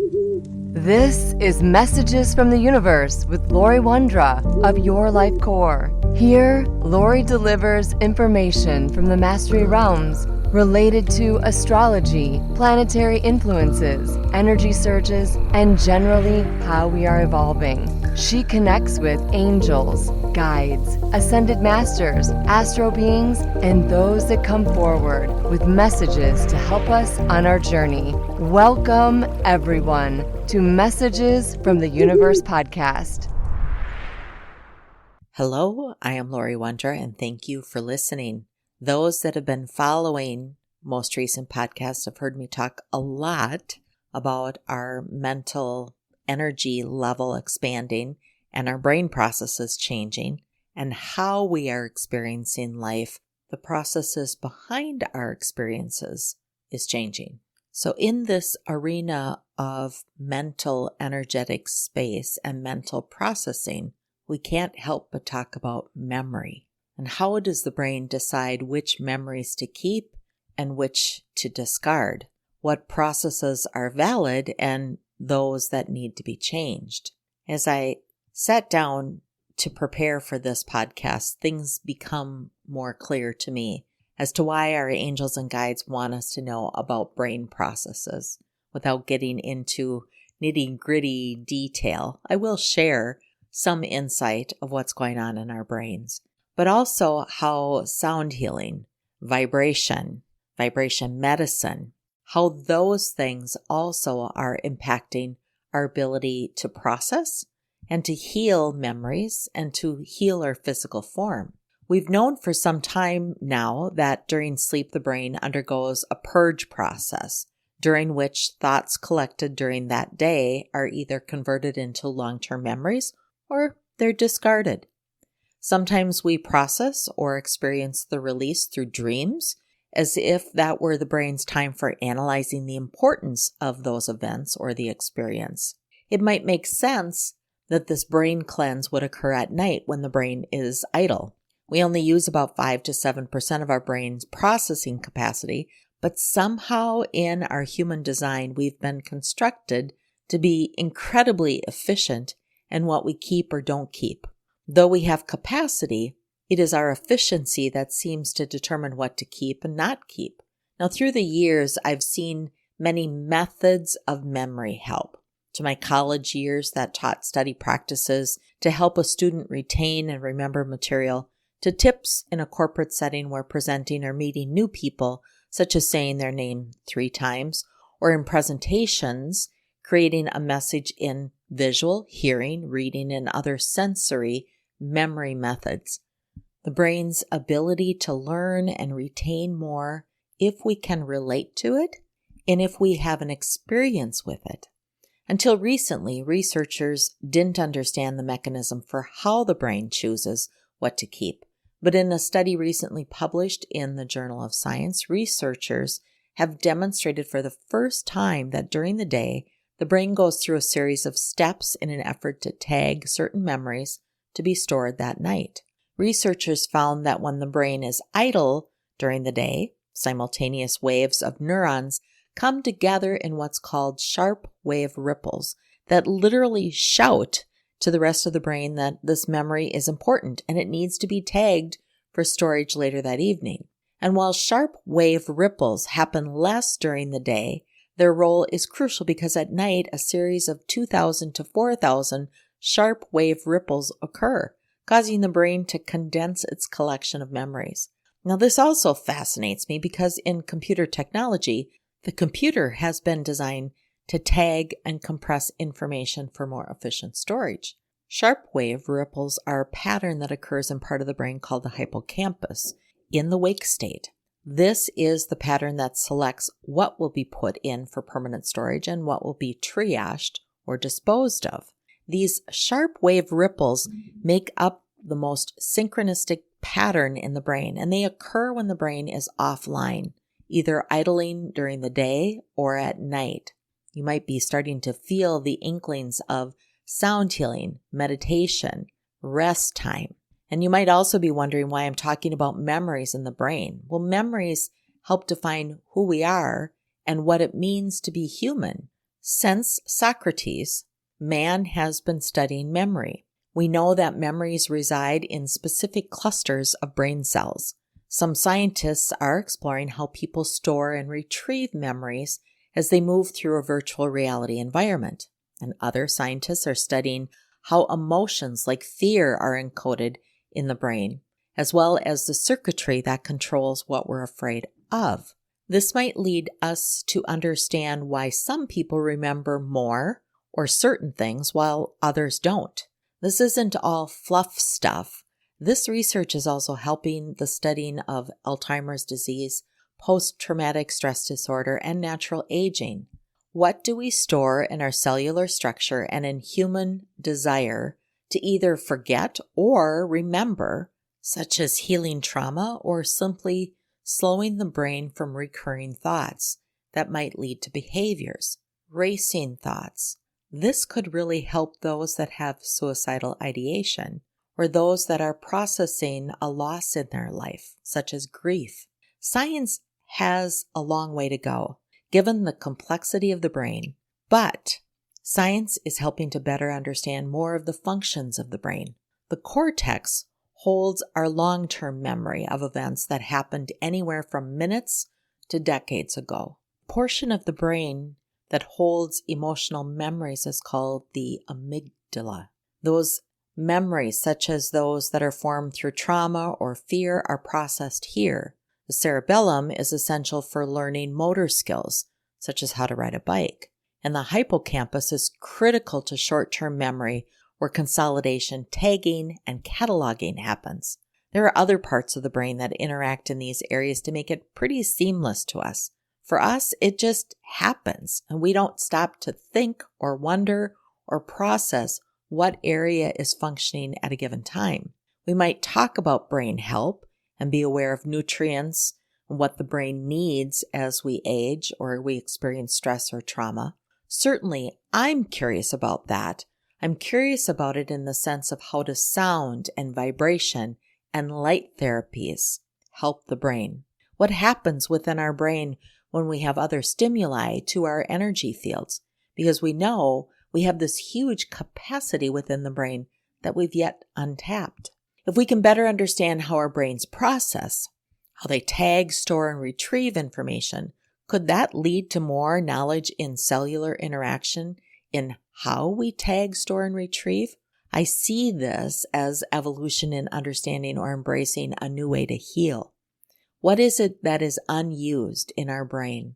This is Messages from the Universe with Laurie Wondra of Your Life Core. Here, Laurie delivers information from the Mastery Realms related to astrology, planetary influences, energy surges, and generally how we are evolving. She connects with angels, guides, ascended masters, astro beings, and those that come forward with messages to help us on our journey. Welcome, everyone, to Messages from the Universe podcast. Hello, I am Laurie Wondra, and thank you for listening. Those that have been following most recent podcasts have heard me talk a lot about our mental energy level expanding and our brain processes changing and how we are experiencing life. The processes behind our experiences is changing. So in this arena of mental energetic space and mental processing, we can't help but talk about memory. And how does the brain decide which memories to keep and which to discard? What processes are valid and those that need to be changed? As I sat down to prepare for this podcast, things become more clear to me as to why our angels and guides want us to know about brain processes. Without getting into nitty-gritty detail, I will share some insight of what's going on in our brains, but also how sound healing, vibration medicine, how those things also are impacting our ability to process and to heal memories and to heal our physical form. We've known for some time now that during sleep, the brain undergoes a purge process, during which thoughts collected during that day are either converted into long-term memories or they're discarded. Sometimes we process or experience the release through dreams, as if that were the brain's time for analyzing the importance of those events or the experience. It might make sense that this brain cleanse would occur at night when the brain is idle. We only use about 5 to 7% of our brain's processing capacity, but somehow in our human design, we've been constructed to be incredibly efficient in what we keep or don't keep. Though we have capacity, it is our efficiency that seems to determine what to keep and not keep. Now, through the years, I've seen many methods of memory help. To my college years that taught study practices to help a student retain and remember material, to tips in a corporate setting where presenting or meeting new people, such as saying their name 3 times, or in presentations, creating a message in visual, hearing, reading, and other sensory memory methods. The brain's ability to learn and retain more if we can relate to it and if we have an experience with it. Until recently, researchers didn't understand the mechanism for how the brain chooses what to keep. But in a study recently published in the Journal of Science, researchers have demonstrated for the first time that during the day, the brain goes through a series of steps in an effort to tag certain memories to be stored that night. Researchers found that when the brain is idle during the day, simultaneous waves of neurons come together in what's called sharp wave ripples that literally shout to the rest of the brain that this memory is important and it needs to be tagged for storage later that evening. And while sharp wave ripples happen less during the day, their role is crucial because at night a series of 2,000 to 4,000 sharp wave ripples occur, causing the brain to condense its collection of memories. Now, this also fascinates me because in computer technology, the computer has been designed to tag and compress information for more efficient storage. Sharp wave ripples are a pattern that occurs in part of the brain called the hippocampus in the wake state. This is the pattern that selects what will be put in for permanent storage and what will be triaged or disposed of. These sharp wave ripples make up the most synchronistic pattern in the brain, and they occur when the brain is offline, either idling during the day or at night. You might be starting to feel the inklings of sound healing, meditation, rest time. And you might also be wondering why I'm talking about memories in the brain. Well, memories help define who we are and what it means to be human. Since Socrates, man has been studying memory. We know that memories reside in specific clusters of brain cells. Some scientists are exploring how people store and retrieve memories as they move through a virtual reality environment. And other scientists are studying how emotions like fear are encoded in the brain, as well as the circuitry that controls what we're afraid of. This might lead us to understand why some people remember more or certain things while others don't. This isn't all fluff stuff. This research is also helping the studying of Alzheimer's disease, post-traumatic stress disorder, and natural aging. What do we store in our cellular structure and in human desire to either forget or remember, such as healing trauma or simply slowing the brain from recurring thoughts that might lead to behaviors, racing thoughts? This could really help those that have suicidal ideation or those that are processing a loss in their life, such as grief. Science has a long way to go, given the complexity of the brain, but science is helping to better understand more of the functions of the brain. The cortex holds our long-term memory of events that happened anywhere from minutes to decades ago. A portion of the brain that holds emotional memories is called the amygdala. Those memories, such as those that are formed through trauma or fear, are processed here. The cerebellum is essential for learning motor skills, such as how to ride a bike. And the hippocampus is critical to short-term memory, where consolidation, tagging, and cataloging happens. There are other parts of the brain that interact in these areas to make it pretty seamless to us. For us, it just happens, and we don't stop to think or wonder or process what area is functioning at a given time. We might talk about brain health and be aware of nutrients and what the brain needs as we age or we experience stress or trauma. Certainly, I'm curious about that. I'm curious about it in the sense of how does sound and vibration and light therapies help the brain? What happens within our brain when we have other stimuli to our energy fields? Because we know we have this huge capacity within the brain that we've yet untapped. If we can better understand how our brains process, how they tag, store, and retrieve information, could that lead to more knowledge in cellular interaction in how we tag, store, and retrieve? I see this as evolution in understanding or embracing a new way to heal. What is it that is unused in our brain?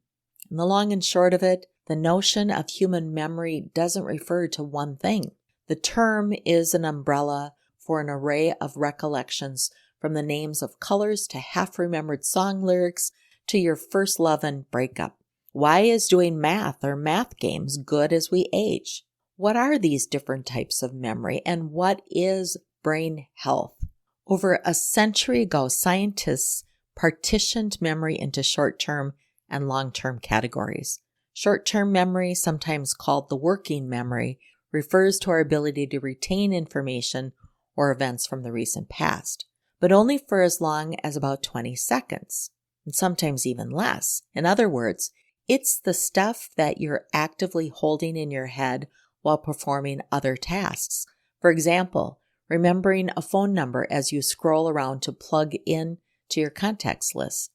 And the long and short of it, the notion of human memory doesn't refer to one thing. The term is an umbrella for an array of recollections, from the names of colors to half-remembered song lyrics to your first love and breakup. Why is doing math or math games good as we age? What are these different types of memory, and what is brain health? Over a century ago, scientists partitioned memory into short-term and long-term categories. Short-term memory, sometimes called the working memory, refers to our ability to retain information or events from the recent past, but only for as long as about 20 seconds, and sometimes even less. In other words, it's the stuff that you're actively holding in your head while performing other tasks. For example, remembering a phone number as you scroll around to plug in to your contacts list.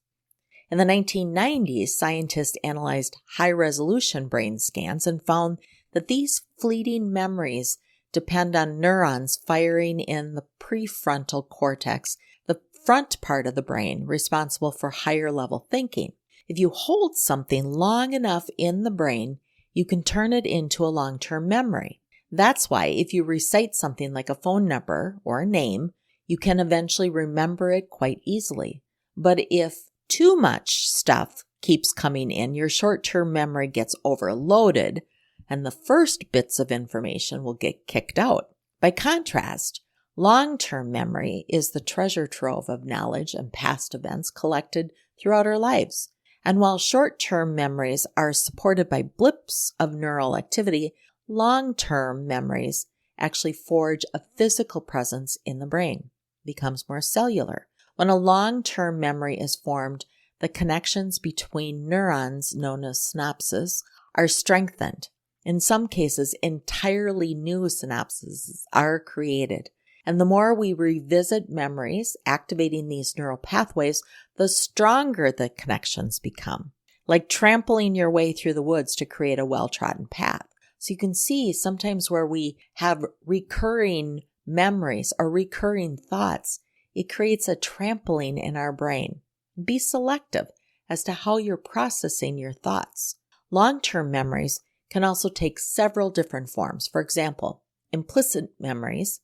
In the 1990s, scientists analyzed high-resolution brain scans and found that these fleeting memories depend on neurons firing in the prefrontal cortex, the front part of the brain responsible for higher-level thinking. If you hold something long enough in the brain, you can turn it into a long-term memory. That's why if you recite something like a phone number or a name, you can eventually remember it quite easily. But if too much stuff keeps coming in, your short-term memory gets overloaded, and the first bits of information will get kicked out. By contrast, long-term memory is the treasure trove of knowledge and past events collected throughout our lives. And while short-term memories are supported by blips of neural activity, long-term memories actually forge a physical presence in the brain, becomes more cellular. When a long-term memory is formed, the connections between neurons, known as synapses, are strengthened. In some cases, entirely new synapses are created. And the more we revisit memories, activating these neural pathways, the stronger the connections become, like trampling your way through the woods to create a well-trodden path. So you can see sometimes where we have recurring memories or recurring thoughts, it creates a trampling in our brain. Be selective as to how you're processing your thoughts. Long-term memories can also take several different forms. For example, implicit memories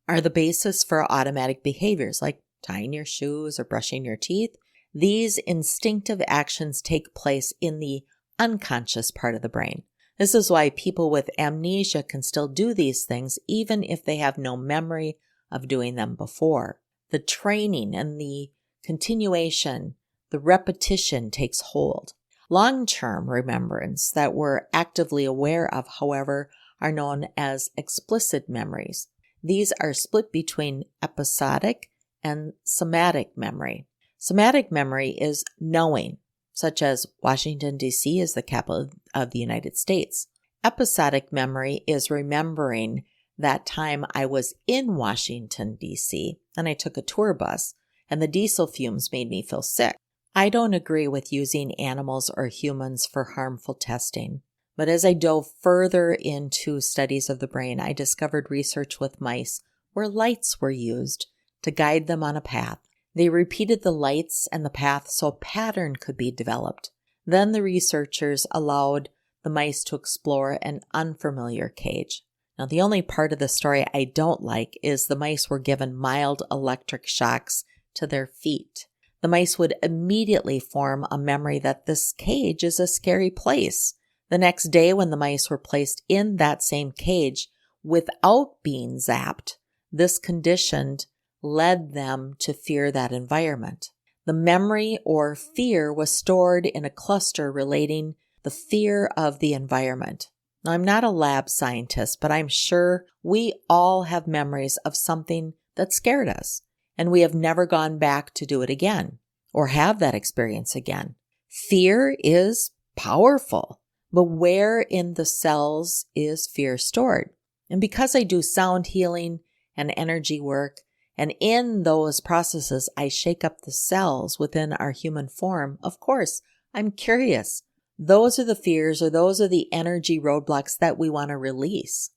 are the basis for automatic behaviors like tying your shoes or brushing your teeth. These instinctive actions take place in the unconscious part of the brain. This is why people with amnesia can still do these things even if they have no memory of doing them before. The training and the continuation, the repetition takes hold. Long-term remembrance that we're actively aware of, however, are known as explicit memories. These are split between episodic and somatic memory. Somatic memory is knowing, such as Washington, D.C. is the capital of the United States. Episodic memory is remembering that time I was in Washington, D.C., and I took a tour bus, and the diesel fumes made me feel sick. I don't agree with using animals or humans for harmful testing, but as I dove further into studies of the brain, I discovered research with mice where lights were used to guide them on a path. They repeated the lights and the path so a pattern could be developed. Then the researchers allowed the mice to explore an unfamiliar cage. Now, the only part of the story I don't like is the mice were given mild electric shocks to their feet. The mice would immediately form a memory that this cage is a scary place. The next day, when the mice were placed in that same cage without being zapped, this condition led them to fear that environment. The memory or fear was stored in a cluster relating the fear of the environment. Now, I'm not a lab scientist, but I'm sure we all have memories of something that scared us, and we have never gone back to do it again or have that experience again. Fear is powerful, but where in the cells is fear stored? And because I do sound healing and energy work, and in those processes, I shake up the cells within our human form, of course, I'm curious. Those are the fears or those are the energy roadblocks that we want to release.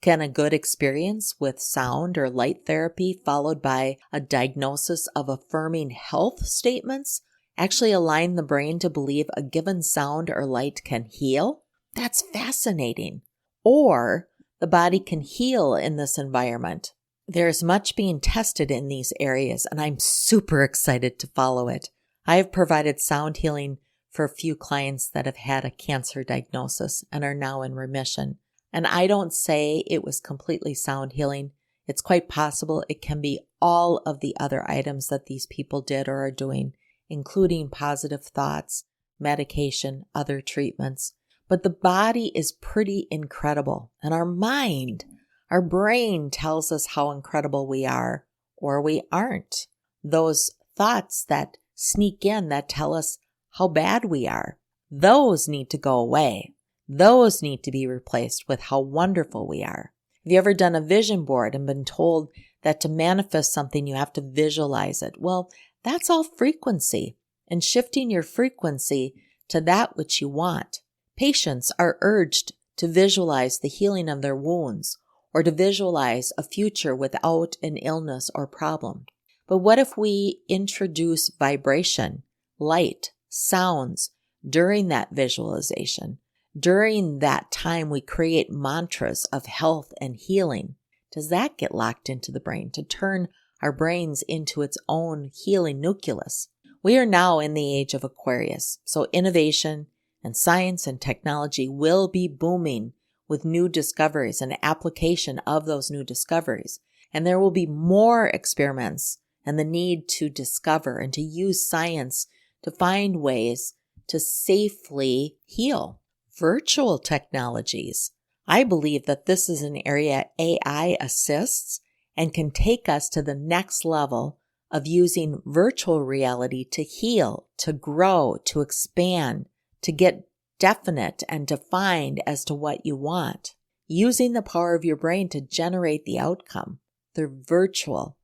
Can a good experience with sound or light therapy followed by a diagnosis of affirming health statements actually align the brain to believe a given sound or light can heal? That's fascinating. Or the body can heal in this environment. There's much being tested in these areas, and I'm super excited to follow it. I have provided sound healing for a few clients that have had a cancer diagnosis and are now in remission. And I don't say it was completely sound healing. It's quite possible it can be all of the other items that these people did or are doing, including positive thoughts, medication, other treatments. But the body is pretty incredible. And our mind, our brain tells us how incredible we are or we aren't. Those thoughts that sneak in that tell us how bad we are, those need to go away. Those need to be replaced with how wonderful we are. Have you ever done a vision board and been told that to manifest something, you have to visualize it? Well, that's all frequency and shifting your frequency to that which you want. Patients are urged to visualize the healing of their wounds or to visualize a future without an illness or problem. But what if we introduce vibration, light, sounds during that visualization? During that time, we create mantras of health and healing. Does that get locked into the brain to turn our brains into its own healing nucleus? We are now in the age of Aquarius, so innovation and science and technology will be booming with new discoveries and application of those new discoveries. And there will be more experiments and the need to discover and to use science to find ways to safely heal. Virtual technologies. I believe that this is an area AI assists and can take us to the next level of using virtual reality to heal, to grow, to expand, to get definite and defined as to what you want, using the power of your brain to generate the outcome. They're virtual.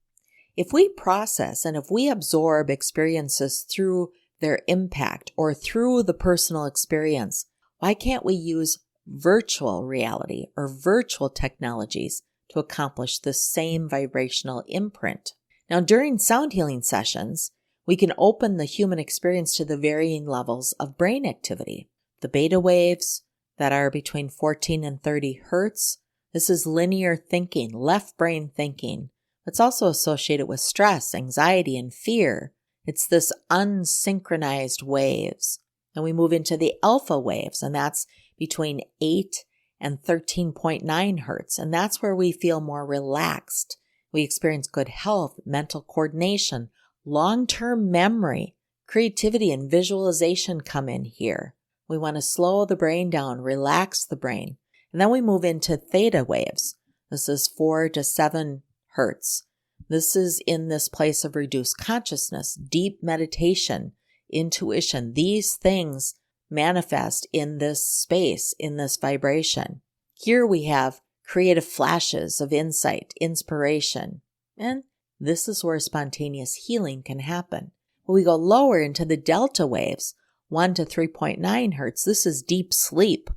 If we process and if we absorb experiences through their impact or through the personal experience, why can't we use virtual reality or virtual technologies to accomplish the same vibrational imprint? Now, during sound healing sessions, we can open the human experience to the varying levels of brain activity. The beta waves that are between 14 and 30 hertz. This is linear thinking, left brain thinking. It's also associated with stress, anxiety, and fear. It's this unsynchronized waves. And we move into the alpha waves, and that's between 8 and 13.9 hertz. And that's where we feel more relaxed. We experience good health, mental coordination, long-term memory, creativity, and visualization come in here. We want to slow the brain down, relax the brain. And then we move into theta waves. This is 4 to 7 hertz. This is in this place of reduced consciousness, deep meditation, intuition. These things manifest in this space, in this vibration. Here we have creative flashes of insight, inspiration, and this is where spontaneous healing can happen. When we go lower into the delta waves, 1 to 3.9 hertz, this is deep sleep,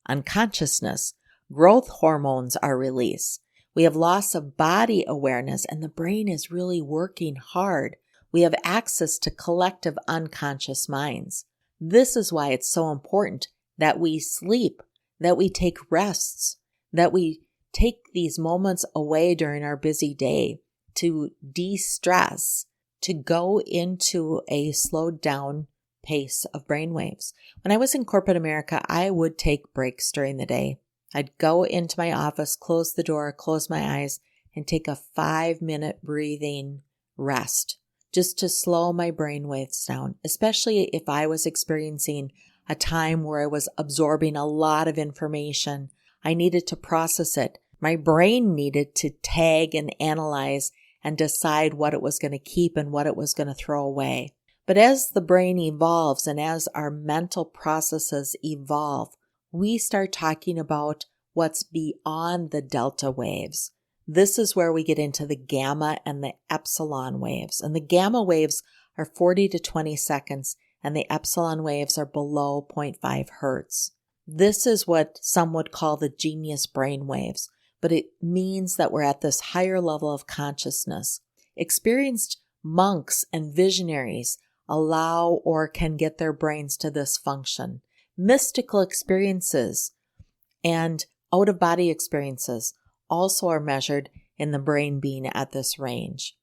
unconsciousness. Growth hormones are released. We have loss of body awareness, and the brain is really working hard. We have access to collective unconscious minds. This is why it's so important that we sleep, that we take rests, that we take these moments away during our busy day to de-stress, to go into a slowed down pace of brainwaves. When I was in corporate America, I would take breaks during the day. I'd go into my office, close the door, close my eyes, and take a 5-minute breathing rest just to slow my brainwaves down, especially if I was experiencing a time where I was absorbing a lot of information. I needed to process it. My brain needed to tag and analyze and decide what it was going to keep and what it was going to throw away. But as the brain evolves and as our mental processes evolve, we start talking about what's beyond the delta waves. This is where we get into the gamma and the epsilon waves. And the gamma waves are 40 to 20 seconds, and the epsilon waves are below 0.5 hertz. This is what some would call the genius brain waves, but it means that we're at this higher level of consciousness. Experienced monks and visionaries allow or can get their brains to this function. Mystical experiences and out-of-body experiences also are measured in the brain being at this range.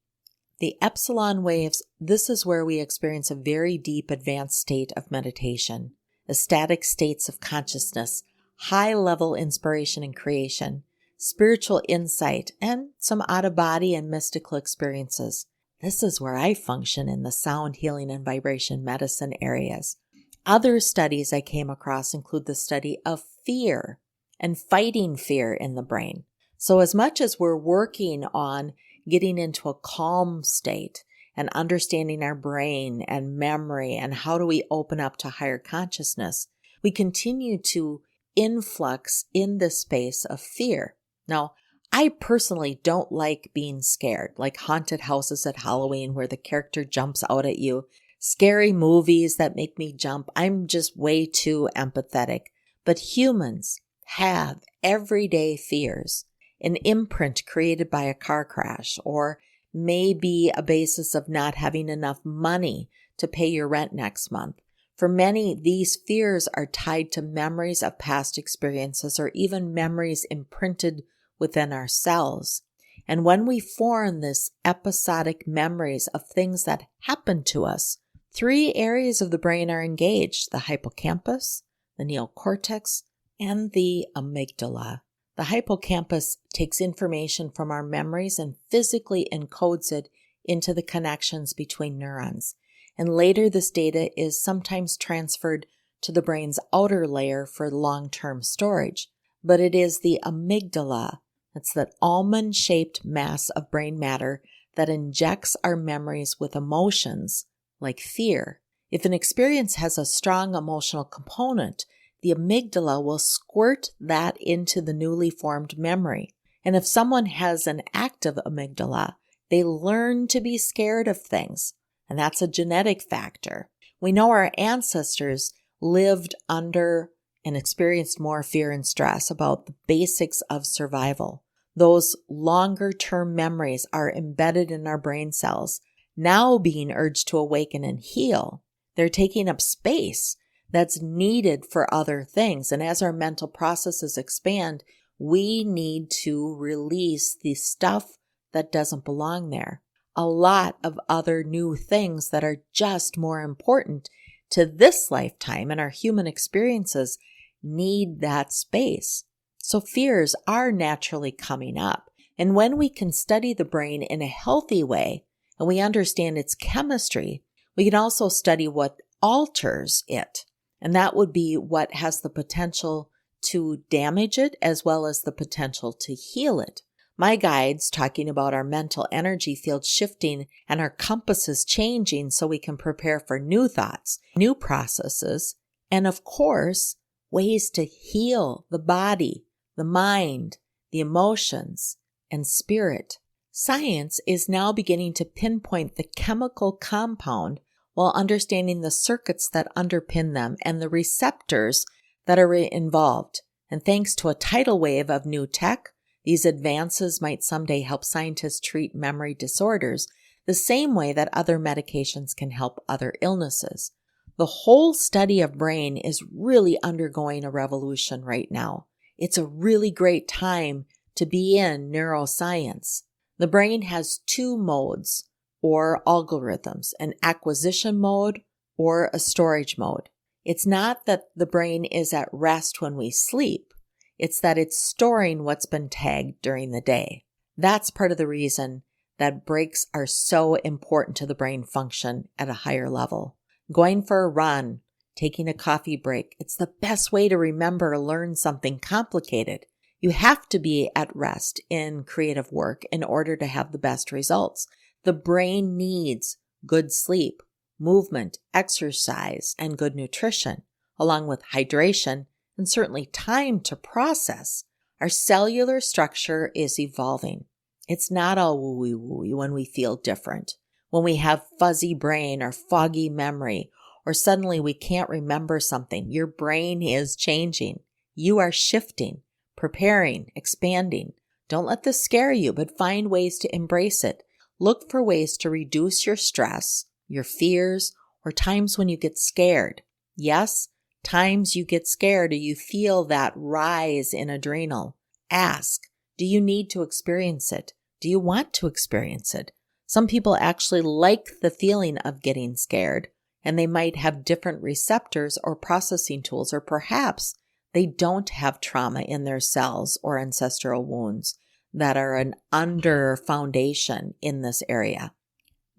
The epsilon waves, this is where we experience a very deep advanced state of meditation, ecstatic states of consciousness, high-level inspiration and creation, spiritual insight, and some out-of-body and mystical experiences. This is where I function in the sound healing and vibration medicine areas. Other studies I came across include the study of fear and fighting fear in the brain. So as much as we're working on getting into a calm state and understanding our brain and memory and how do we open up to higher consciousness, we continue to influx in the space of fear. Now, I personally don't like being scared, like haunted houses at Halloween where the character jumps out at you, scary movies that make me jump. I'm just way too empathetic. But humans have everyday fears, an imprint created by a car crash, or maybe a basis of not having enough money to pay your rent next month. For many, these fears are tied to memories of past experiences or even memories imprinted within ourselves. And when we form this episodic memories of things that happened to us, 3 areas of the brain are engaged: the hippocampus, the neocortex, and the amygdala. The hippocampus takes information from our memories and physically encodes it into the connections between neurons. And later this data is sometimes transferred to the brain's outer layer for long-term storage. But it is the amygdala, that's that almond-shaped mass of brain matter that injects our memories with emotions like fear. If an experience has a strong emotional component, the amygdala will squirt that into the newly formed memory. And if someone has an active amygdala, they learn to be scared of things. And that's a genetic factor. We know our ancestors lived under and experienced more fear and stress about the basics of survival. Those longer-term memories are embedded in our brain cells, now being urged to awaken and heal. They're taking up space that's needed for other things. And as our mental processes expand, we need to release the stuff that doesn't belong there. A lot of other new things that are just more important to this lifetime and our human experiences need that space. So fears are naturally coming up. And when we can study the brain in a healthy way and we understand its chemistry, we can also study what alters it. And that would be what has the potential to damage it as well as the potential to heal it. My guides talking about our mental energy field shifting and our compasses changing so we can prepare for new thoughts, new processes, and of course, ways to heal the body, the mind, the emotions, and spirit. Science is now beginning to pinpoint the chemical compound while understanding the circuits that underpin them and the receptors that are involved. And thanks to a tidal wave of new tech, these advances might someday help scientists treat memory disorders the same way that other medications can help other illnesses. The whole study of brain is really undergoing a revolution right now. It's a really great time to be in neuroscience. The brain has two modes or algorithms, an acquisition mode or a storage mode. It's not that the brain is at rest when we sleep. It's that it's storing what's been tagged during the day. That's part of the reason that breaks are so important to the brain function at a higher level. Going for a run, taking a coffee break, it's the best way to remember or learn something complicated. You have to be at rest in creative work in order to have the best results. The brain needs good sleep, movement, exercise, and good nutrition, along with hydration and certainly time to process. Our cellular structure is evolving. It's not all wooey-wooey when we feel different, when we have fuzzy brain or foggy memory, or suddenly we can't remember something. Your brain is changing. You are shifting, preparing, expanding. Don't let this scare you, but find ways to embrace it. Look for ways to reduce your stress, your fears, or times when you get scared. Yes, times you get scared or you feel that rise in adrenal. Ask, do you need to experience it? Do you want to experience it? Some people actually like the feeling of getting scared, and they might have different receptors or processing tools, or perhaps they don't have trauma in their cells or ancestral wounds that are an under foundation in this area.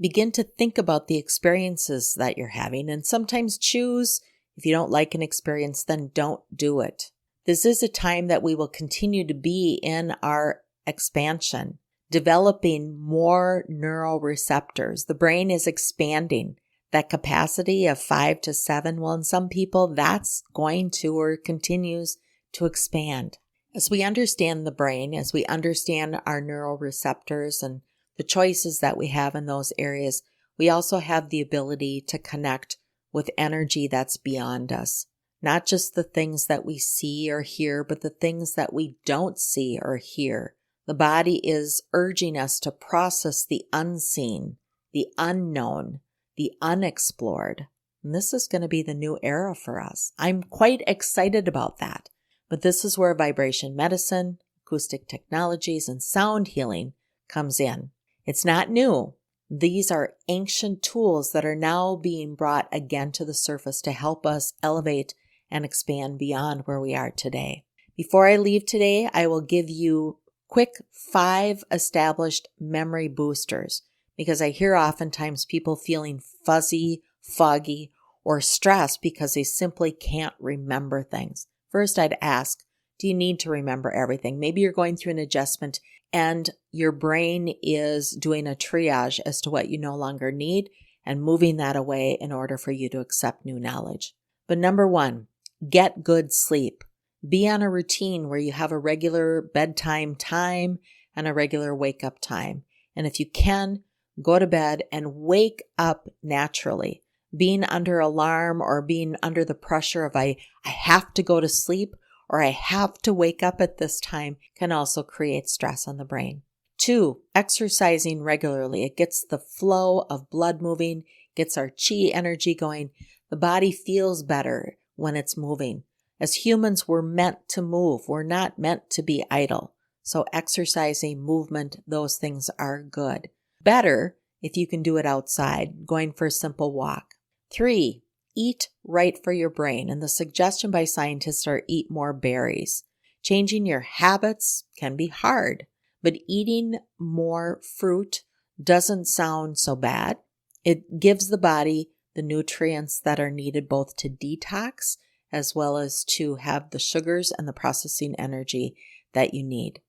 Begin to think about the experiences that you're having and sometimes choose. If you don't like an experience, then don't do it. This is a time that we will continue to be in our expansion, developing more neural receptors. The brain is expanding. That capacity of 5 to 7, well, in some people, that's going to or continues to expand. As we understand the brain, as we understand our neural receptors and the choices that we have in those areas, we also have the ability to connect with energy that's beyond us. Not just the things that we see or hear, but the things that we don't see or hear. The body is urging us to process the unseen, the unknown, the unexplored. And this is going to be the new era for us. I'm quite excited about that. But this is where vibration medicine, acoustic technologies, and sound healing comes in. It's not new. These are ancient tools that are now being brought again to the surface to help us elevate and expand beyond where we are today. Before I leave today, I will give you quick 5 established memory boosters, because I hear oftentimes people feeling fuzzy, foggy, or stressed because they simply can't remember things. First, I'd ask, do you need to remember everything? Maybe you're going through an adjustment and your brain is doing a triage as to what you no longer need and moving that away in order for you to accept new knowledge. But number 1, Get good sleep. Be on a routine where you have a regular bedtime time and a regular wake-up time. And if you can, go to bed and wake up naturally. Being under alarm or being under the pressure of I have to go to sleep or I have to wake up at this time can also create stress on the brain. 2, exercising regularly. It gets the flow of blood moving, gets our chi energy going. The body feels better when it's moving. As humans, we're meant to move. We're not meant to be idle. So exercising, movement, those things are good. Better if you can do it outside, going for a simple walk. 3, eat right for your brain. And the suggestion by scientists are eat more berries. Changing your habits can be hard, but eating more fruit doesn't sound so bad. It gives the body the nutrients that are needed both to detox as well as to have the sugars and the processing energy that you need.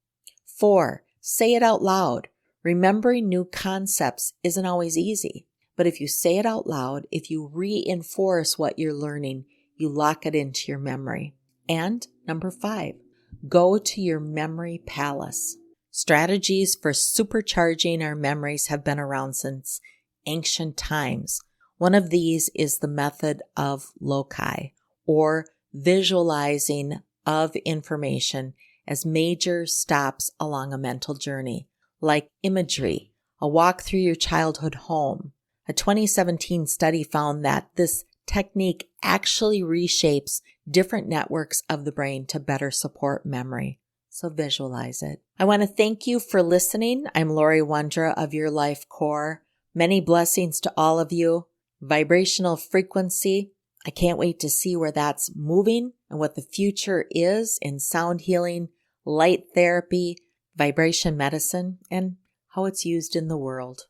4, say it out loud. Remembering new concepts isn't always easy, but if you say it out loud, if you reinforce what you're learning, you lock it into your memory. And number 5, go to your memory palace. Strategies for supercharging our memories have been around since ancient times. One of these is the method of loci, or visualizing of information as major stops along a mental journey, like imagery, a walk through your childhood home. A 2017 study found that this technique actually reshapes different networks of the brain to better support memory. So visualize it. I want to thank you for listening. I'm Laurie Wondra of Your Life Core. Many blessings to all of you. Vibrational frequency. I can't wait to see where that's moving and what the future is in sound healing, light therapy, vibration medicine, and how it's used in the world.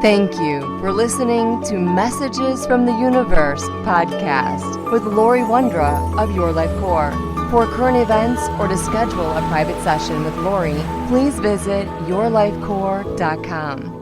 Thank you for listening to Messages from the Universe podcast with Laurie Wondra of Your Life Core. For current events or to schedule a private session with Laurie, please visit yourlifecore.com.